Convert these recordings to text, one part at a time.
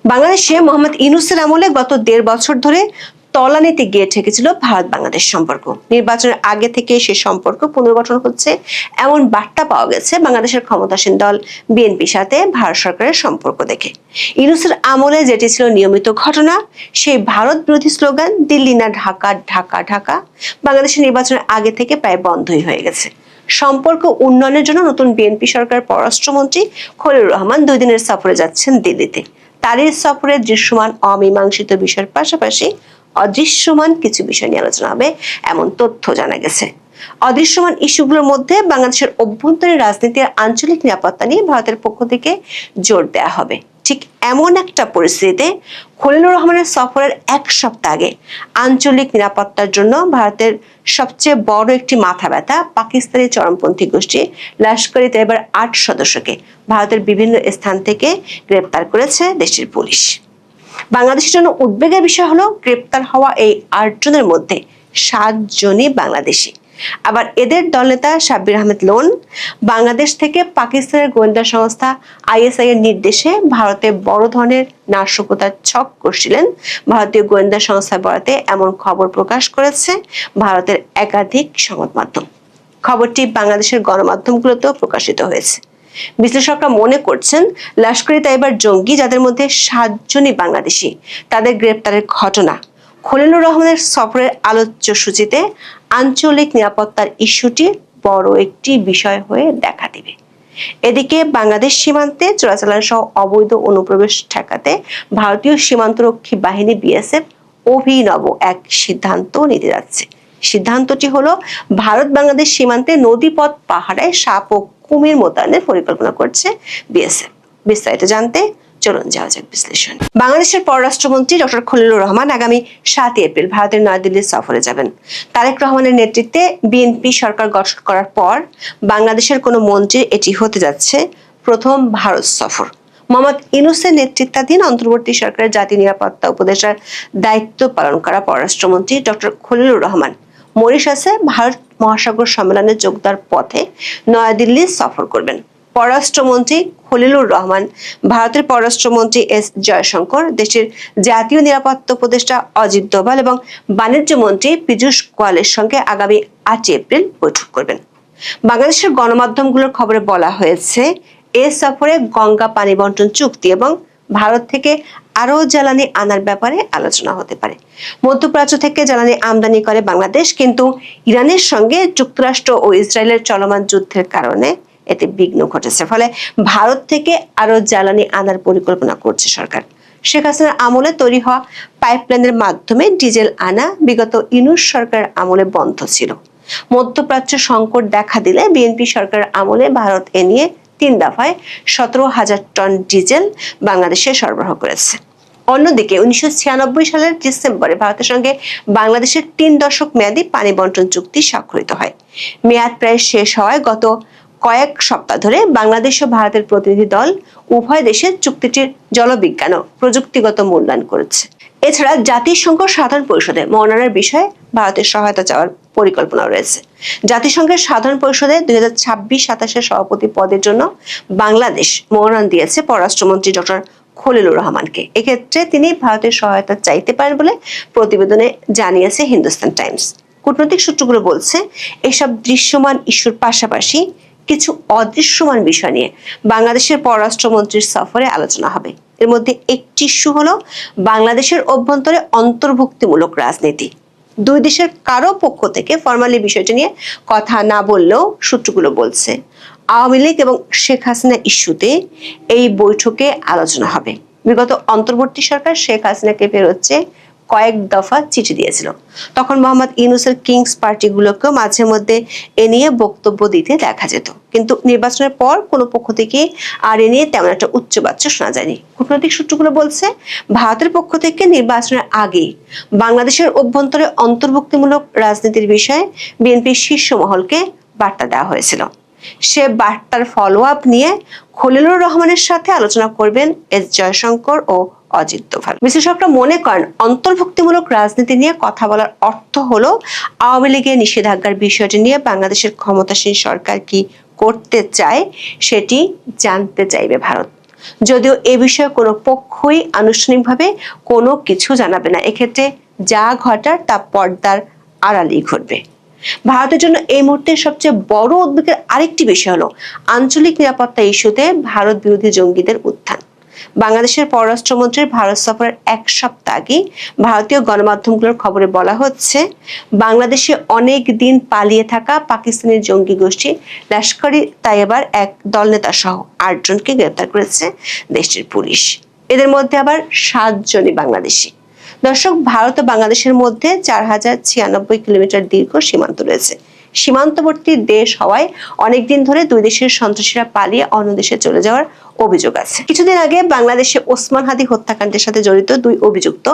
বাংলাদেশে মোহাম্মদ ইউনূসের আমলে গত ১.৫ বছর ধরে তলানিতে গিয়ে ঠেকেছিল ভারত বাংলাদেশ সম্পর্ক। নির্বাচনের আগে থেকে সে সম্পর্ক পুনর্গঠন হচ্ছে এমন বার্তা পাওয়া গেছে বাংলাদেশের ক্ষমতাসীন দল বিএনপির সাথে ভারত সরকারের সম্পর্ক দেখে। ইউনূসের আমলে যেটি ছিল নিয়মিত ঘটনা, সেই ভারত বিরোধী স্লোগান দিল্লি না ঢাকা, ঢাকা ঢাকা বাংলাদেশের নির্বাচনের আগে থেকে প্রায় বন্ধই হয়ে গেছে। সম্পর্ক উন্নয়নের জন্য নতুন বিএনপি সরকার পররাষ্ট্রমন্ত্রী খলিলুর রহমান ২ দিনের সফরে যাচ্ছেন দিল্লিতে। তার এই সফরে দৃশ্যমান অমীমাংসিত বিষয়ের পাশাপাশি অদৃশ্যমান কিছু বিষয় নিয়ে আলোচনা হবে এমন তথ্য জানা গেছে। অদৃশ্যমান ইস্যুগুলোর মধ্যে বাংলাদেশের অভ্যন্তরীণ রাজনীতি আর আঞ্চলিক নিরাপত্তা নিয়ে ভারতের পক্ষ থেকে জোর দেওয়া হবে। ঠিক এমন একটা পরিস্থিতিতে খলিলুর রহমানের সফরের ১ সপ্তাহ আগে আঞ্চলিক নিরাপত্তার জন্য ভারতের সবচেয়ে বড় একটি মাথা ব্যথা পাকিস্তানি চরমপন্থী গোষ্ঠী লস্কর-ই তৈয়বার ৮ সদস্যকে ভারতের বিভিন্ন স্থান থেকে গ্রেপ্তার করেছে দেশের পুলিশ। বাংলাদেশের জন্য উদ্বেগের বিষয় হলো গ্রেপ্তার হওয়া এই ৮ জনের মধ্যে ৭ জনই বাংলাদেশি। আবার এদের দলনেতা সাব্বির আহমেদ লোন বাংলাদেশ থেকে পাকিস্তানের গোয়েন্দা সংস্থা আইএসআই এর নির্দেশে ভারতে বড় ধরনের নাশকতার ছক কষছিলেন। ভারতীয় গোয়েন্দা সংস্থার বরাতে এমন খবর প্রকাশ করেছে ভারতের একাধিক সংবাদ মাধ্যম। খবরটি বাংলাদেশের গণমাধ্যমগুলোতেও প্রকাশিত হয়েছে। বিশ্লেষকরা মনে করছেন লস্কর-ই তৈয়বার জঙ্গি, যাদের মধ্যে ৭ জনই বাংলাদেশি, তাদের গ্রেপ্তারের ঘটনা খলিলুর রহমানের সফরের আলোচ্য সূচিতে আঞ্চলিক নিরাপত্তার ইস্যুটি বড় একটি বিষয় হয়ে দেখা দিবে। এদিকে বাংলাদেশ সীমান্তে চোরাচালান সহ অবৈধ অনুপ্রবেশ ঠেকাতে ভারতীয় সীমান্তরক্ষী বাহিনী বিএসএফ অভিনব এক সিদ্ধান্ত নিতে যাচ্ছে। সিদ্ধান্তটি হলো ভারত বাংলাদেশ সীমান্তে নদীপথ পাহারায় সাপ ও কুমির মোতায়েনের পরিকল্পনা করছে বিএসএফ। বিস্তারিত জানতে চলুন যাওয়া যাক বিশ্লেষণ। বাংলাদেশের পররাষ্ট্রমন্ত্রী ডক্টর খলিলুর রহমান আগামী ৭ এপ্রিল ভারতের নয়াদিল্লি সফরে যাবেন। তারেক রহমানের নেতৃত্বে বিএনপি সরকার গঠন করার পর বাংলাদেশের কোনো মন্ত্রীর এটি হতে যাচ্ছে প্রথম ভারত সফর। মোহাম্মদ ইউনূসের নেতৃত্বাধীন অন্তর্বর্তী সরকারের জাতীয় নিরাপত্তা উপদেষ্টার দায়িত্ব পালন করা পররাষ্ট্রমন্ত্রী ডক্টর খলিলুর রহমান মরিশাসে ভারত মহাসাগর সম্মেলনে যোগ দেওয়ার পথে নয়াদিল্লি সফর করবেন। পররাষ্ট্রমন্ত্রী খলিলুর রহমান, ভারতের পররাষ্ট্রমন্ত্রী এস জয়শঙ্কর, দেশের জাতীয় নিরাপত্তা উপদেষ্টা অজিত দোভাল এবং বাণিজ্য মন্ত্রী পীযূষ গোয়ালের সঙ্গে আগামী ৮ এপ্রিল বৈঠক করবেন। বাংলাদেশের গণমাধ্যমগুলোর খবরে বলা হয়েছে, এ সফরে গঙ্গা পানি বন্টন চুক্তি এবং ভারত থেকে আরও জ্বালানি আনার ব্যাপারে আলোচনা হতে পারে। মধ্যপ্রাচ্য থেকে জ্বালানি আমদানি করে বাংলাদেশ, কিন্তু ইরানের সঙ্গে যুক্তরাষ্ট্র ও ইসরায়েলের চলমান যুদ্ধের কারণে এতে বিঘ্ন ঘটেছে। ফলে ভারত থেকে আরো জ্বালানি আনার পরিকল্পনা করছে সরকার। শেখ হাসিনার আমলে তৈরি হওয়া পাইপলাইনের মাধ্যমে ডিজেল আনা বিগত ইউনূস সরকারের আমলে বন্ধ ছিল। মধ্যপ্রাচ্য সংকট দেখা দিলে বিএনপি সরকারের আমলে ভারত এ নিয়ে ৩ দফায় ১৭,০০০ টন ডিজেল বাংলাদেশে সরবরাহ করেছে। অন্যদিকে ১৯৯৬ সালের ডিসেম্বরে ভারতের সঙ্গে বাংলাদেশের ৩ দশক মেয়াদী পানি বন্টন চুক্তি স্বাক্ষরিত হয়। মেয়াদ প্রায় শেষ হওয়ায় গত কয়েক সপ্তাহ ধরে বাংলাদেশ ও ভারতের প্রতিনিধি দল উভয় দেশের চুক্তিটির জলবিজ্ঞান ও প্রযুক্তিগত মূল্যায়ন করেছে। এছাড়া জাতিসংঘ সাধারণ পরিষদে মনোনয়নের বিষয়ে ভারতের সহায়তা চাওয়ার পরিকল্পনা রয়েছে। জাতিসংঘের সাধারণ পরিষদে 2026-27 সভাপতি পদের জন্য বাংলাদেশ মনোনয়ন দিয়েছে পররাষ্ট্রমন্ত্রী ডক্টর খলিলুর রহমানকে। এক্ষেত্রে তিনি ভারতের সহায়তা চাইতে পারেন বলে প্রতিবেদনে জানিয়েছে হিন্দুস্তান টাইমস। কূটনৈতিক সূত্রগুলো বলছে, এসব দৃশ্যমান ইস্যুর পাশাপাশি কিছু অদৃশ্যমান বিষয় নিয়ে বাংলাদেশের পররাষ্ট্রমন্ত্রীর সফরে আলোচনা হবে। এর মধ্যে একটি ইস্যু হলো বাংলাদেশের অভ্যন্তরে অন্তর্ভুক্তিমূলক রাজনীতি। দুই দেশের কারো পক্ষ থেকে ফরমালি বিষয়টি নিয়ে কথা না বললেও সূত্রগুলো বলছে, আওয়ামী লীগ এবং শেখ হাসিনা ইস্যুতে এই বৈঠকে আলোচনা হবে। বিগত অন্তর্বর্তী সরকার শেখ হাসিনাকে বেরোচ্ছে কয়েক দফা চিঠি দিয়েছিল। তখন মোহাম্মদ ইউনূসের কিংস পার্টিগুলোকেও মাঝে মধ্যে এ নিয়ে বক্তব্য দিতে দেখা যেত, কিন্তু নির্বাচনের পর কোনো পক্ষ থেকে আর এ নিয়ে তেমন একটা উচ্চবাচ্য শোনা যায়নি। কূটনৈতিক সূত্রগুলো বলছে, ভারতের পক্ষ থেকে নির্বাচনের আগে বাংলাদেশের অভ্যন্তরে অন্তর্ভুক্তিমূলক রাজনীতির বিষয়ে বিএনপির শীর্ষ মহলকে বার্তা দেওয়া হয়েছিল। সে বার্তার ফলো আপ নিয়ে খলিলুর রহমানের সাথে আলোচনা করবেন এস জয়শঙ্কর ও অজিত দোভাল। বিশ্লেষকরা মনে করেন, অন্তর্ভুক্তিমূলক রাজনীতি নিয়ে কথা বলার অর্থ হলো আওয়ামী লীগের নিষেধাজ্ঞার বিষয়টি নিয়ে বাংলাদেশের ক্ষমতাসীন সরকার কি করতে চায় সেটি জানতে চাইবে ভারত। যদিও এ বিষয়ে কোনো পক্ষই আনুষ্ঠানিকভাবে কোনো কিছু জানাবে না। এক্ষেত্রে যা ঘটার তা পর্দার আড়ালেই ঘটবে। ভারতের জন্য এই মুহূর্তে সবচেয়ে বড় উদ্বেগের আরেকটি বিষয় হলো আঞ্চলিক নিরাপত্তা ইস্যুতে ভারত বিরোধী জঙ্গিদের উত্থান। বাংলাদেশের পররাষ্ট্রমন্ত্রীর ভারত সফরের এক সপ্তাহ আগে ভারতীয় গণমাধ্যমগুলোর খবরে বলা হচ্ছে, বাংলাদেশে অনেক দিন পালিয়ে থাকা পাকিস্তানি জঙ্গি গোষ্ঠী লস্কর-ই তাইয়বার এক দলনেতা সহ 8 জনকে গ্রেপ্তার করেছে দেশটির পুলিশ। এদের মধ্যে আবার 7 জনই বাংলাদেশি। দর্শক, ভারত ও বাংলাদেশের মধ্যে 4096 কিলোমিটার দীর্ঘ সীমান্ত রয়েছে। সীমান্তবর্তী দেশ হওয়ায় অনেকদিন ধরে দুই দেশের সন্ত্রাসীরা পালিয়ে অন্য দেশে চলে যাওয়ার অভিযোগ আছে। কিছুদিন আগে বাংলাদেশে ওসমান হাদি হত্যাকাণ্ডের সাথে জড়িত 2 অভিযুক্ত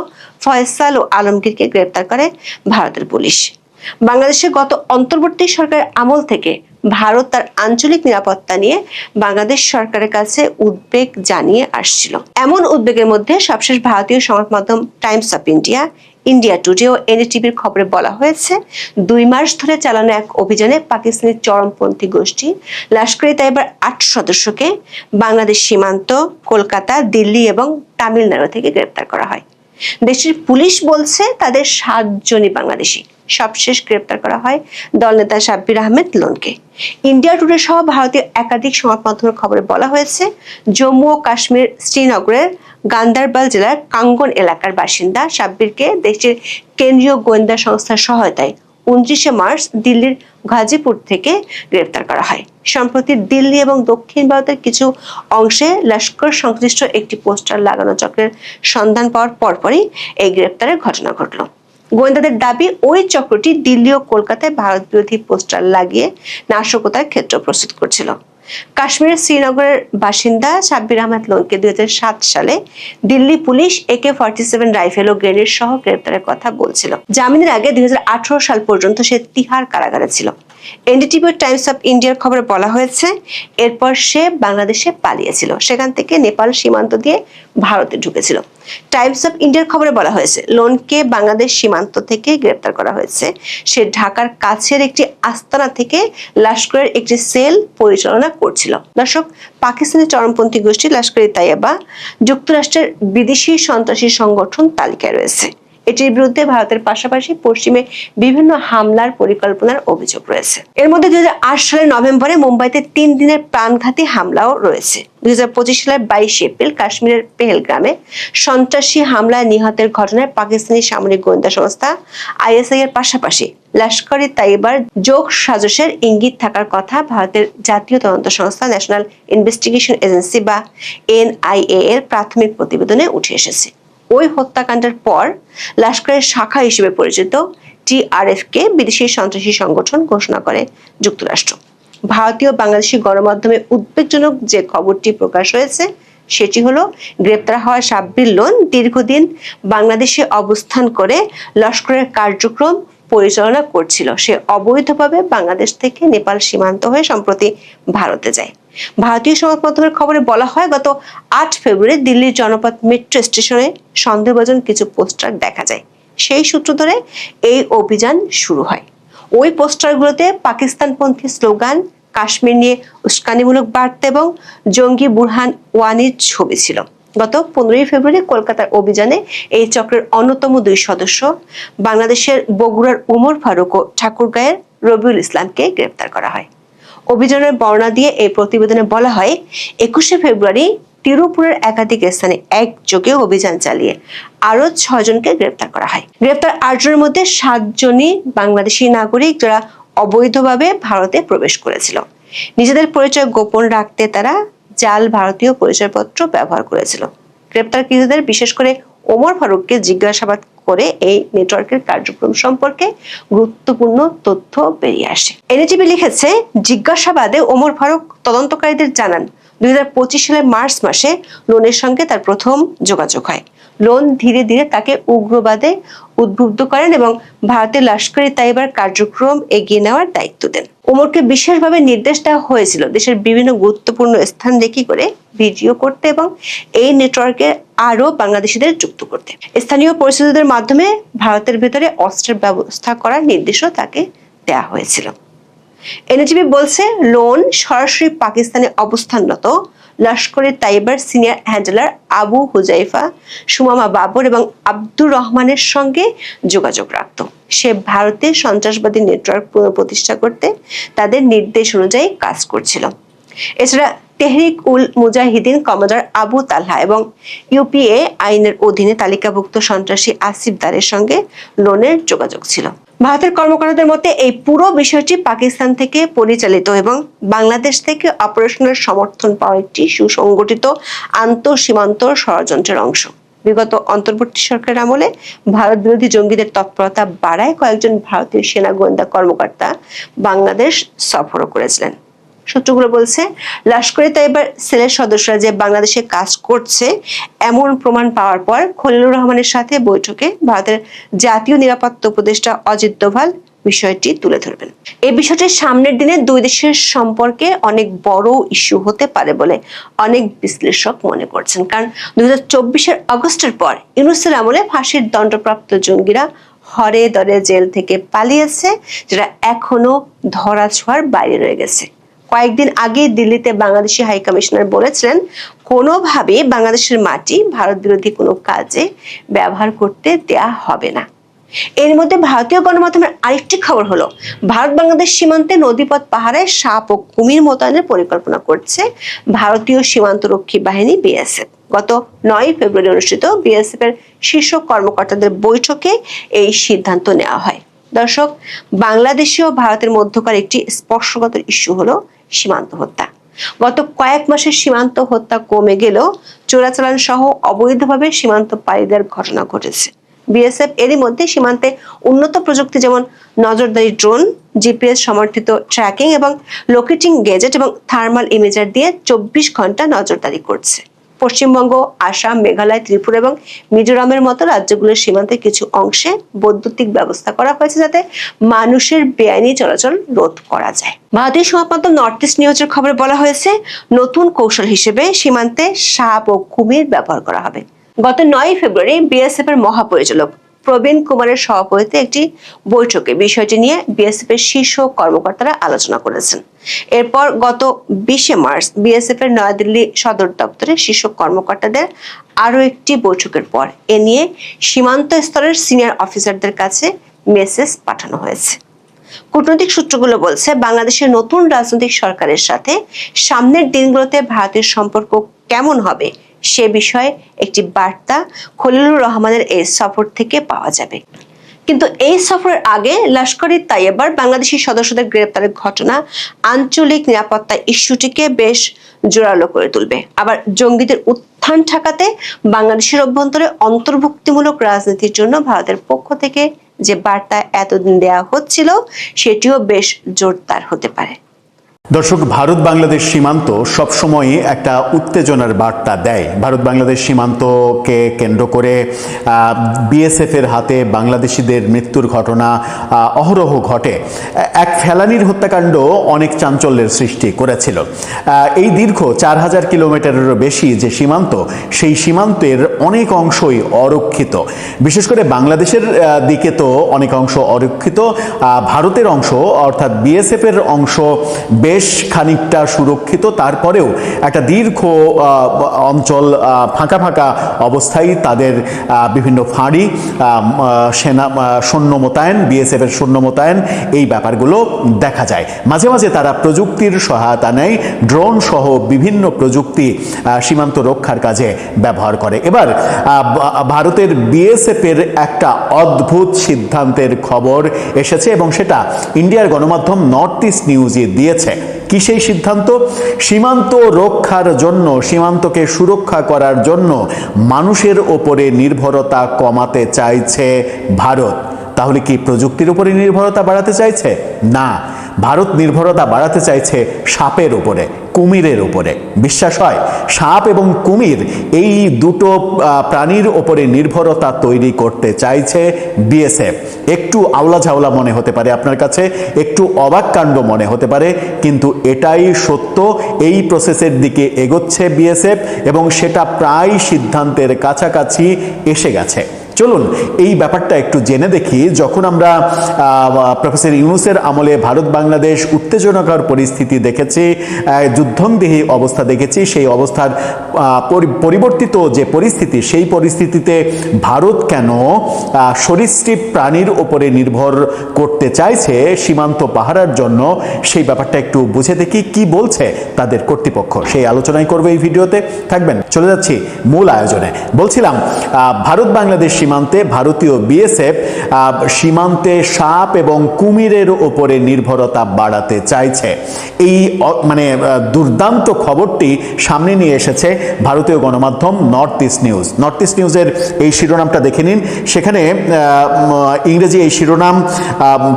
ফয়সাল ও আলমগীরকে গ্রেপ্তার করে ভারতের পুলিশ। বাংলাদেশে গত অন্তর্বর্তী সরকারের আমল থেকে ভারত তার আঞ্চলিক নিরাপত্তা নিয়ে বাংলাদেশ সরকারের কাছে উদ্বেগ জানিয়ে আসছিল। এমন উদ্বেগের মধ্যে সবশেষ ভারতীয় সংবাদ মাধ্যম Times of India, India Today ও এনডিটিভির খবরে বলা হয়েছে, 2 মাস ধরে চালানো এক অভিযানে পাকিস্তানি চরমপন্থী গোষ্ঠী লস্কর-ই তাইয়বার 8 সদস্যকে বাংলাদেশ সীমান্ত, কলকাতা, দিল্লি এবং তামিলনাড়ু থেকে গ্রেপ্তার করা হয়। দেশের পুলিশ বলছে তাদের 7 জনই বাংলাদেশি। সবশেষ গ্রেপ্তার করা হয় দলনেতা সাব্বির আহমেদ লোনকে। ইন্ডিয়া টুডে সহ ভারতীয় একাধিক সংবাদ মাধ্যমের খবরে বলা হয়েছে, জম্মু ও কাশ্মীর শ্রীনগরের গান্দারবাল জেলার কাঙ্গন এলাকার বাসিন্দা সাব্বিরকে দেশের কেন্দ্রীয় গোয়েন্দা সংস্থার সহায়তায় 29 মার্চ দিল্লির গাজীপুর থেকে গ্রেপ্তার করা হয়। সম্প্রতি দিল্লি এবং দক্ষিণ ভারতের কিছু অংশে লস্কর সংশ্লিষ্ট একটি পোস্টার লাগানো চক্রের সন্ধান পাওয়ার পরপরই এই গ্রেপ্তারের ঘটনা ঘটল। গোয়েন্দাদের দাবি, ওই চক্রটি দিল্লি ও কলকাতায় ভারত বিরোধী পোস্টার লাগিয়ে নাশকতার ক্ষেত্র প্রস্তুত করছিল। কাশ্মীরের শ্রীনগরের বাসিন্দা সাব্বির আহমেদ লোনকে 2007 সালে দিল্লি পুলিশ AK-47 রাইফেল ও গ্রেনেড সহ গ্রেপ্তারের কথা বলছিল। জামিনের আগে 2018 সাল পর্যন্ত সে তিহার কারাগারে ছিল। এনডিটিভি টাইমস অফ ইন্ডিয়ার খবরে বলা হয়েছে, এরপর সে বাংলাদেশে পালিয়েছিল, সেখান থেকে নেপাল সীমান্ত দিয়ে ভারতে ঢুকেছিল। টাইমস অফ ইন্ডিয়ার খবরে বলা হয়েছে, লোনকে বাংলাদেশ সীমান্ত থেকে গ্রেপ্তার করা হয়েছে। সে ঢাকার কাছের একটি আস্তানা থেকে লস্করের একটি সেল পরিচালনা করছিল। দর্শক, পাকিস্তানি চরমপন্থী গোষ্ঠী লস্কর-ই তাইয়বা যুক্তরাষ্ট্রের বিদেশি সন্ত্রাসী সংগঠন তালিকায় রয়েছে। এটির বিরুদ্ধে ভারতের পাশাপাশি পশ্চিমে বিভিন্ন হামলার পরিকল্পনার অভিযোগ রয়েছে। এর মধ্যে 2008 সালের নভেম্বরে মুম্বাইতে 3 দিনের প্রাণঘাতী হামলাও রয়েছে। 2025 সালের 22 এপ্রিল কাশ্মীরের পেহেলগ্রামে সন্ত্রাসী হামলায় নিহতের ঘটনায় পাকিস্তানি সামরিক গোয়েন্দা সংস্থা ISI এর পাশাপাশি লস্কর-ই তাইয়বার যোগ সাজসের ইঙ্গিত থাকার কথা ভারতের জাতীয় তদন্ত সংস্থা ন্যাশনাল ইনভেস্টিগেশন এজেন্সি বা NIA এর প্রাথমিক প্রতিবেদনে উঠে এসেছে। ওই হত্যাকাণ্ডের পর লস্করের শাখা হিসেবে পরিচিত TRF কে বিদেশি সন্ত্রাসী সংগঠন ঘোষণা করে যুক্তরাষ্ট্র। ভারতীয় বাংলাদেশি গণমাধ্যমে উদ্বেগজনক যে খবরটি প্রকাশ হয়েছে সেটি হলো, গ্রেপ্তার হওয়া সাব্বির লোন দীর্ঘদিন বাংলাদেশে অবস্থান করে লস্করের কার্যক্রম পরিচালনা করছিল। সে অবৈধভাবে বাংলাদেশ থেকে নেপাল সীমান্ত হয়ে সম্প্রতি ভারতে যায়। ভারতীয় সংবাদ মাধ্যমের খবরে বলা হয়, গত 8 ফেব্রুয়ারি দিল্লির জনপথ মেট্রো স্টেশনে সন্দেহভাজন কিছু পোস্টার দেখা যায়। সেই সূত্র ধরে এই অভিযান শুরু হয়। ওই পোস্টারগুলোতে পাকিস্তানপন্থী স্লোগান, কাশ্মীর নিয়ে উস্কানিমূলক বার্তা এবং জঙ্গি বুরহান ওয়ানির ছবি ছিল। গত 15 ফেব্রুয়ারি কলকাতার অভিযানে এই চক্রের অন্যতম 2 সদস্য বাংলাদেশের বগুড়ার উমর ফারুক ও ঠাকুরগাঁয়ের রবিউল ইসলামকে গ্রেপ্তার করা হয়। অভিযানের বর্ণনা দিয়ে এই প্রতিবেদনে বলা হয়, 21 ফেব্রুয়ারি তিরুপুরের একাধিক স্থানে একযোগে অভিযান চালিয়ে আরো 6 জনকে গ্রেপ্তার করা হয়। গ্রেপ্তার 8 জনের মধ্যে 7 জনই বাংলাদেশি নাগরিক, যারা অবৈধভাবে ভারতে প্রবেশ করেছিল। নিজেদের পরিচয় গোপন রাখতে তারা জাল ভারতীয় পরিচয়পত্র ব্যবহার করেছিল। গ্রেপ্তারকৃতদের বিশেষ করে ওমর ফারুককে জিজ্ঞাসাবাদ করে এই নেটওয়ার্কের কার্যক্রম সম্পর্কে গুরুত্বপূর্ণ তথ্য বেরিয়ে আসে। এনডিটিভি লিখেছে, জিজ্ঞাসাবাদে ওমর ফারুক তদন্তকারীদের জানান, 2025 সালের মার্চ মাসে লোনের সঙ্গে তার প্রথম যোগাযোগ হয়। লোন ধীরে ধীরে তাকে উগ্রবাদে উদ্বুদ্ধ করেন এবং ভারতের লস্কর-ই তাইয়বার কার্যক্রম এগিয়ে নেওয়ার দায়িত্ব দেন। ওমরকে বিশেষভাবে নির্দেশ দেওয়া হয়েছিল দেশের বিভিন্ন গুরুত্বপূর্ণ স্থান দেখি করে ভিডিও করতে এবং এই নেটওয়ার্কে আরো বাংলাদেশিদের যুক্ত করতে। স্থানীয় পরিস্থিতিদের মাধ্যমে ভারতের ভেতরে অস্ত্রের ব্যবস্থা করার নির্দেশও তাকে দেওয়া হয়েছিল। এনডিটিভি বলছে, লোন সরাসরি পাকিস্তানে অবস্থানরত লস্করে তাইবার সিনিয়র হ্যান্ডলার আবু হুজাইফা, সুমামা বাবর এবং আব্দুর রহমানের সঙ্গে যোগাযোগ রাখত। সে ভারতে সন্ত্রাসবাদী নেটওয়ার্ক পুনঃপ্রতিষ্ঠা করতে তাদের নির্দেশ অনুযায়ী কাজ করছিল। এছাড়া তেহরিক উল মুজাহিদিন কমান্ডার আবু তালহা এবং ইউপিএ আইনের অধীনে তালিকাভুক্ত সন্ত্রাসী আসিফ দারের সঙ্গে লোনের যোগাযোগ ছিল। ভারতের কর্মকর্তাদের মতে এই পুরো বিষয়টি পাকিস্তান থেকে পরিচালিত এবং বাংলাদেশ থেকে অপারেশনাল সমর্থন পাওয়া একটি সুসংগঠিত আন্তঃসীমান্ত ষড়যন্ত্রের অংশ। বিগত অন্তর্বর্তী সরকারের আমলে ভারত বিরোধী জঙ্গিদের তৎপরতা বাড়ায় কয়েকজন ভারতীয় সেনা গোয়েন্দা কর্মকর্তা বাংলাদেশ সফরও করেছিলেন। সূত্রগুলো বলছে, লস্করে তাইবার সেলের সদস্যরা যে বাংলাদেশে কাজ করছে এমন প্রমাণ পাওয়ার পর খলিলুর রহমানের সাথে বৈঠকে ভারতের জাতীয় নিরাপত্তা উপদেষ্টা অজিত দোভাল বিষয়টি তুলে ধরবেন। এই বিষয়টি সামনের দিনে দুই দেশের সম্পর্কে অনেক বড় ইস্যু হতে পারে বলে অনেক বিশ্লেষক মনে করছেন। কারণ 2024 আগস্টের পর ইউনূসের আমলে ফাঁসির দণ্ডপ্রাপ্ত জঙ্গিরা হরে দরে জেল থেকে পালিয়েছে, যারা এখনো ধরাছোঁয়ার বাইরে রয়ে গেছে। কয়েকদিন আগে দিল্লিতে বাংলাদেশি হাই কমিশনার বলেছিলেন, কোনোভাবে বাংলাদেশের মাটি ভারত বিরোধী কোনো কাজে ব্যবহার করতে দেয়া হবে না। এর মধ্যে ভারতীয় গণমাধ্যমের আরেকটি খবর হলো, ভারত বাংলাদেশ সীমান্তে নদীপথ পাহাড়ে সাপ ও কুমির মোতায়েনের পরিকল্পনা করছে ভারতীয় সীমান্তরক্ষী বাহিনী বিএসএফ। গত 9 ফেব্রুয়ারি অনুষ্ঠিত বিএসএফ এর শীর্ষ কর্মকর্তাদের বৈঠকে এই সিদ্ধান্ত নেওয়া হয়। দর্শক, বাংলাদেশে ও ভারতের মধ্যকার একটি স্পর্শকাতর ইস্যু হলো সীমান্ত হত্যা। গত কয়েক মাসে সীমান্ত হত্যা কমে গেলেও চোরাচালান সহ অবৈধভাবে সীমান্ত পাড়ি দেওয়ার ঘটনা ঘটেছে। বিএসএফ এরই মধ্যে সীমান্তে উন্নত প্রযুক্তি যেমন নজরদারি ড্রোন, জিপিএস সমর্থিত ট্র্যাকিং এবং লোকেটিং গেজেট এবং থার্মাল ইমেজার দিয়ে 24 ঘন্টা নজরদারি করছে। পশ্চিমবঙ্গ, আসাম, মেঘালয়, ত্রিপুরা এবং মিজোরামের মতো রাজ্যগুলোর সীমান্তের কিছু অংশে বৈদ্যুতিক ব্যবস্থা করা হয়েছে যাতে মানুষের বেআইনি চলাচল রোধ করা যায়। ভারতীয় সংবাদ নর্থ ইস্ট নিউজের খবরে বলা হয়েছে, নতুন কৌশল হিসেবে সীমান্তে সাপ ও কুমির ব্যবহার করা হবে। গত 9 ফেব্রুয়ারি বিএসএফ এর মহাপরিচালক প্রবীণ কুমারের সভাপতিত্বে একটি বৈঠকে বিষয়টি নিয়ে বিএসএফ এর শীর্ষ কর্মকর্তারা আলোচনা করেছেন। এরপর গত 20 মার্চ বিএসএফ এর নয়াদিল্লি সদর দপ্তরে শীর্ষ কর্মকর্তাদের আরো একটি বৈঠকের পর এ নিয়ে সীমান্ত স্তরের সিনিয়র অফিসারদের কাছে মেসেজ পাঠানো হয়েছে। কূটনৈতিক সূত্রগুলো বলছে, বাংলাদেশের নতুন রাজনৈতিক সরকারের সাথে সামনের দিনগুলোতে ভারতের সম্পর্ক কেমন হবে সে বিষয়ে একটি বার্তা খলিলুর রহমানের এই সফর থেকে পাওয়া যাবে। কিন্তু এই সফরের আগে লস্করে তাইবার বাংলাদেশি সদস্যদের গ্রেপ্তারের ঘটনা আঞ্চলিক নিরাপত্তা ইস্যুটিকে বেশ জোরালো করে তুলবে। আবার জঙ্গিদের উত্থান ঠেকাতে বাংলাদেশের অভ্যন্তরে অন্তর্ভুক্তিমূলক রাজনীতির জন্য ভারতের পক্ষ থেকে যে বার্তা এতদিন দেওয়া হচ্ছিল সেটিও বেশ জোরদার হতে পারে। দর্শক, ভারত বাংলাদেশ সীমান্ত সবসময় একটা উত্তেজনার বার্তা দেয়। ভারত বাংলাদেশ সীমান্তকে কেন্দ্র করে বিএসএফ এর হাতে বাংলাদেশিদের মৃত্যুর ঘটনা অহরহ ঘটে। এক ফেলানির হত্যাকাণ্ড অনেক চাঞ্চল্যের সৃষ্টি করেছিল। এই দীর্ঘ 4000 কিলোমিটারেরও বেশি যে সীমান্ত, সেই সীমান্তের অনেক অংশই অরক্ষিত। বিশেষ করে বাংলাদেশের দিকে তো অনেক অংশ অরক্ষিত, ভারতের অংশ অর্থাৎ বিএসএফ এর অংশ বেশ খানিকটা সুরক্ষিত। তারপরেও একটা দীর্ঘ অঞ্চল ফাঁকা ফাঁকা অবস্থায় তাদের বিভিন্ন ফাঁড়ি, সৈন্য মোতায়েন, বিএসএফ এর সৈন্য মোতায়েন, এই ব্যাপারগুলো দেখা যায়। মাঝে মাঝে তারা প্রযুক্তির সহায়তা নেয়, ড্রোন সহ বিভিন্ন প্রযুক্তি সীমান্ত রক্ষার কাজে ব্যবহার করে। এবার ভারতের বিএসএফ এর একটা অদ্ভুত সিদ্ধান্তের খবর এসেছে এবং সেটা ইন্ডিয়ার গণমাধ্যম নর্থ ইস্ট নিউজে দিয়েছে। কি সেই সিদ্ধান্ত? সীমান্ত রক্ষার জন্য, সীমান্তকে সুরক্ষা করার জন্য মানুষের ওপরে নির্ভরতা কমাতে চাইছে ভারত। তাহলে কি প্রযুক্তির উপরে নির্ভরতা বাড়াতে চাইছে? না, ভারত নির্ভরতা বাড়াতে চাইছে সাপের উপরে, কুমিরের উপরে। বিশ্বাস হয়? সাপ এবং কুমির, এই দুটো প্রাণীর ওপরে নির্ভরতা তৈরি করতে চাইছে বিএসএফ। একটু আওলা ঝাওলা মনে হতে পারে আপনার কাছে, একটু অবাক কাণ্ড মনে হতে পারে, কিন্তু এটাই সত্য। এই প্রসেসের দিকে এগোচ্ছে বিএসএফ এবং সেটা প্রায় সিদ্ধান্তের কাছাকাছি এসে গেছে। চলুন এই ব্যাপারটা একটু জেনে দেখি। যখন আমরা প্রফেসর ইউনূসের আমলে ভারত বাংলাদেশ উত্তেজনাকর পরিস্থিতি দেখেছি, যুদ্ধংদেহী অবস্থা দেখেছি, সেই অবস্থার পরিবর্তিত যে পরিস্থিতি, সেই পরিস্থিতিতে ভারত কেন সরীসৃপ প্রাণীর উপরে নির্ভর করতে চাইছে সীমান্ত পাহারার জন্য, সেই ব্যাপারটা একটু বুঝে দেখি কি বলছে তাদের কর্তৃপক্ষ। সেই আলোচনাই করবে এই ভিডিওতে, থাকবেন। চলে যাচ্ছি মূল আয়োজনে। বলছিলাম ভারত বাংলাদেশ সীমান্তে ভারতীয় বিএসএফ সীমান্তে সাপ এবং কুমিরের উপরে নির্ভরতা বাড়াতে চাইছে। এই মানে দুর্দান্ত খবরটি সামনে নিয়ে এসেছে ভারতীয় গণমাধ্যম north east news. North east নিউজের এই শিরোনামটা দেখে নিন। সেখানে ইংরেজি এই শিরোনাম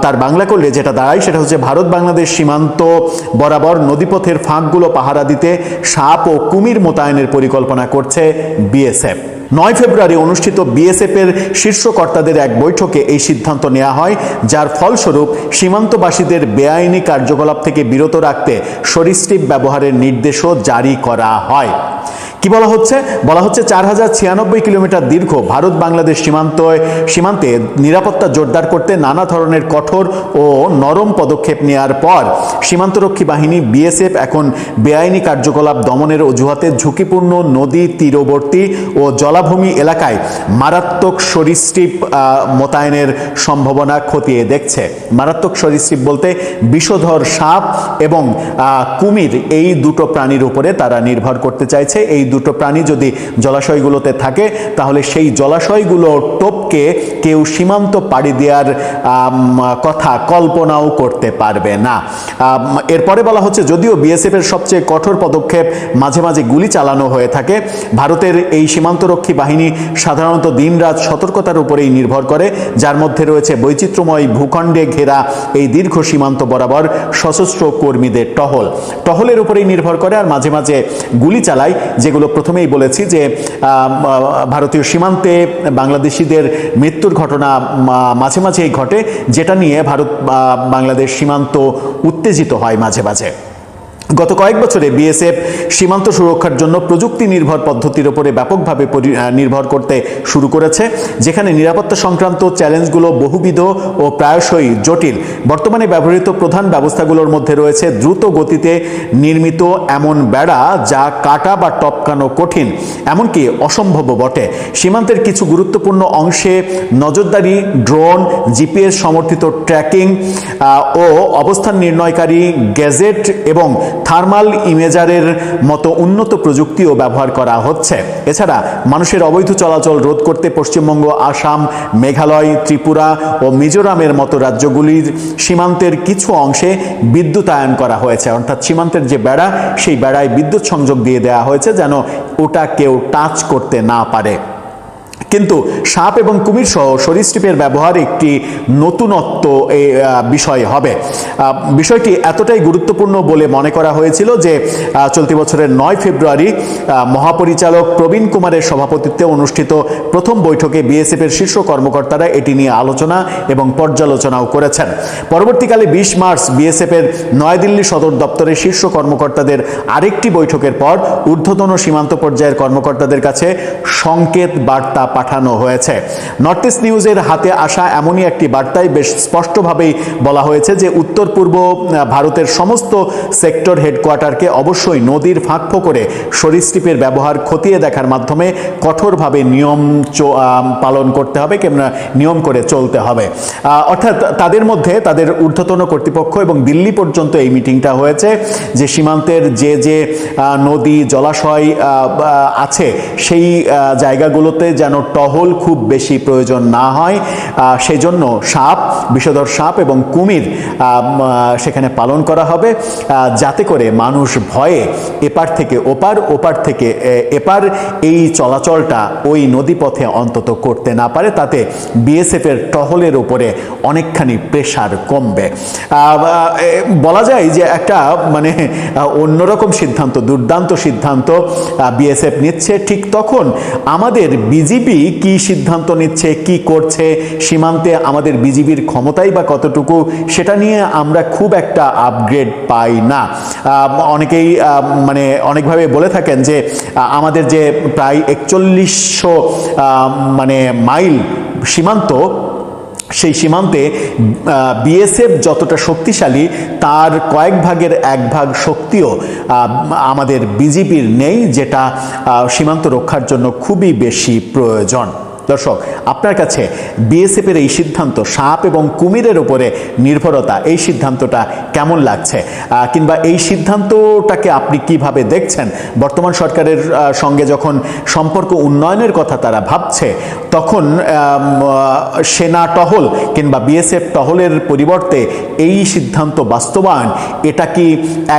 তার বাংলা করলে যেটা দাঁড়ায় সেটা হচ্ছে, ভারত বাংলাদেশ সীমান্ত বরাবর নদীপথের ফাঁকগুলো পাহারা দিতে সাপ ও কুমির মোতায়েনের পরিকল্পনা করছে বিএসএফ। 9 ফেব্রুয়ারি অনুষ্ঠিত বিএসএফের শীর্ষ কর্তাদের এক বৈঠকে এই সিদ্ধান্ত নেওয়া হয়, যার ফলস্বরূপ সীমান্তবাসীদের বেআইনি কার্যকলাপ থেকে বিরত রাখতে সরীসৃপ ব্যবহারের নির্দেশও জারি করা হয়। কি বলা হচ্ছে? বলা হচ্ছে 4096 কিলোমিটার দীর্ঘ ভারত বাংলাদেশ সীমান্তে নিরাপত্তা জোরদার করতে নানা ধরনের কঠোর ও নরম পদক্ষেপ নেওয়ার পর সীমান্তরক্ষী বাহিনী বিএসএফ এখন বেআইনি কার্যকলাপ দমনের অজুহাতে ঝুঁকিপূর্ণ নদী তীরবর্তী ও জলাভূমি এলাকায় মারাত্মক সরীসৃপ মোতায়েনের সম্ভাবনা খতিয়ে দেখছে। মারাত্মক সরীসৃপ বলতে বিষধর সাপ এবং কুমির, এই দুটো প্রাণীর উপরে তারা নির্ভর করতে চাইছে। এই দুটো প্রাণী যদি জলাশয়গুলোতে থাকে তাহলে সেই জলাশয়গুলো টপকে কেউ সীমান্ত পাড়ি দেওয়ার কথা কল্পনাও করতে পারবে না। এরপরে বলা হচ্ছে, যদিও বিএসএফ এর সবচেয়ে কঠোর পদক্ষেপ মাঝে মাঝে গুলি চালানো হয়ে থাকে, ভারতের এই সীমান্তরক্ষী বাহিনী সাধারণত দিনরাত সতর্কতার উপরেই নির্ভর করে, যার মধ্যে রয়েছে বৈচিত্র্যময় ভূখণ্ডে ঘেরা এই দীর্ঘ সীমান্ত বরাবর সশস্ত্র কর্মীদের টহলের উপরেই নির্ভর করে, আর মাঝে মাঝে গুলি চালায়, যেগুলো প্রথমেই বলেছি যে ভারতীয় সীমান্তে বাংলাদেশিদের মৃত্যুর ঘটনা মাঝে মাঝেই ঘটে, যেটা নিয়ে ভারত বাংলাদেশ সীমান্ত উত্তেজিত হয় মাঝে মাঝে। গত কয়েক বছরে বিএসএফ সীমান্ত সুরক্ষার জন্য প্রযুক্তি নির্ভর পদ্ধতির উপরে ব্যাপকভাবে নির্ভর করতে শুরু করেছে, যেখানে নিরাপত্তা সংক্রান্ত চ্যালেঞ্জগুলো বহুবিধ ও প্রায়শই জটিল। বর্তমানে ব্যবহৃত প্রধান ব্যবস্থাগুলোর মধ্যে রয়েছে দ্রুত গতিতে নির্মিত এমন বেড়া যা কাটা বা টপকানো কঠিন, এমনকি অসম্ভব বটে। সীমান্তের কিছু গুরুত্বপূর্ণ অংশে নজরদারি, ড্রোন, জিপিএস সমর্থিত ট্র্যাকিং ও অবস্থান নির্ণয়কারী গ্যাজেট এবং থার্মাল ইমেজারের মতো উন্নত প্রযুক্তিও ব্যবহার করা হচ্ছে। এছাড়া মানুষের অবৈধ চলাচল রোধ করতে পশ্চিমবঙ্গ, আসাম, মেঘালয়, ত্রিপুরা ও মিজোরামের মতো রাজ্যগুলির সীমান্তের কিছু অংশে বিদ্যুতায়ন করা হয়েছে। অর্থাৎ সীমান্তের যে বেড়া, সেই বেড়ায় বিদ্যুৎ সংযোগ দিয়ে দেওয়া হয়েছে যেন ওটা কেউ টাচ করতে না পারে। কিন্তু সাপ এবং কুমির সহ সরীসৃপের ব্যবহার একটি নতুনত্ব বিষয় হবে। বিষয়টি এতটাই গুরুত্বপূর্ণ বলে মনে করা হয়েছিল যে চলতি বছরের 9 ফেব্রুয়ারি মহাপরিচালক প্রবীণ কুমারের সভাপতিত্বে অনুষ্ঠিত প্রথম বৈঠকে বিএসএফ এর শীর্ষ কর্মকর্তারা এটি নিয়ে আলোচনা এবং পর্যালোচনাও করেছেন। পরবর্তীকালে 20 মার্চ বিএসএফ এর নয়াদিল্লি সদর দপ্তরের শীর্ষ কর্মকর্তাদের আরেকটি বৈঠকের পর ঊর্ধ্বতন সীমান্ত পর্যায়ের কর্মকর্তাদের কাছে সংকেত বার্তা পাঠানো হয়েছে। নর্থ ইস্ট নিউজের হাতে আসা এমনই একটি বার্তায় বেশ স্পষ্টভাবেই বলা হয়েছে যে উত্তর পূর্ব ভারতের সমস্ত সেক্টর হেডকোয়ার্টারকে অবশ্যই নদীর ফাঁক ফোকরে সরীসৃপের ব্যবহার খতিয়ে দেখার মাধ্যমে কঠোরভাবে নিয়ম পালন করতে হবে, কিংবা নিয়ম করে চলতে হবে। অর্থাৎ তাদের মধ্যে তাদের ঊর্ধ্বতন কর্তৃপক্ষ এবং দিল্লি পর্যন্ত এই মিটিংটা হয়েছে যে সীমান্তের যে যে নদী জলাশয় আছে সেই জায়গাগুলোতে যেন টহল খুব বেশি প্রয়োজন না হয়, সেই জন্য বিষধর সাপ এবং কুমির সেখানে পালন করা হবে, যাতে করে মানুষ ভয়ে এপার থেকে ওপার, ওপার থেকে এপার এই চলাচলটা ওই নদীপথে অন্তত করতে না পারে। তাতে বিএসএফ এর টহলের উপরে অনেকখানি প্রেসার কমবে। বলা যায় যে একটা মানে অন্যরকম সিদ্ধান্ত, দুর্দান্ত সিদ্ধান্ত বিএসএফ নিচ্ছে। ঠিক তখন আমাদের বিজিবি বিজেপি কি সিদ্ধান্ত নিচ্ছে, কি করছে, সীমান্তে আমাদের বিজিবির ক্ষমতাই বা কতটুকু, সেটা নিয়ে আমরা খুব একটা আপগ্রেড পাই না। অনেকেই মানে অনেকভাবে বলে থাকেন যে আমাদের যে প্রায় 4100 মানে মাইল সীমান্ত, সেই সীমান্তে বিএসএফ যতটা শক্তিশালী তার কয়েক ভাগের এক ভাগ শক্তিও আমাদের বিজিবির নেই, যেটা সীমান্ত রক্ষার জন্য খুবই বেশি প্রয়োজন। দর্শক, আপনার কাছে বিএসএফের এই সিদ্ধান্ত, সাপ এবং কুমিরের উপরে নির্ভরতা, এই সিদ্ধান্তটা কেমন লাগছে, কিংবা এই সিদ্ধান্তটাকে আপনি কিভাবে দেখছেন? বর্তমান সরকারের সঙ্গে যখন সম্পর্ক উন্নয়নের কথা তারা ভাবছে, তখন সেনা টহল কিংবা বিএসএফ টহলের পরিবর্তে এই সিদ্ধান্ত বাস্তবায়ন, এটা কি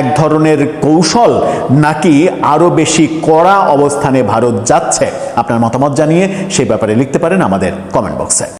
এক ধরনের কৌশল, নাকি আরও বেশি কড়া অবস্থানে ভারত যাচ্ছে? আপনার মতামত জানিয়ে সেই ব্যাপারে লিখতে পারেন আমাদের কমেন্ট বক্সে।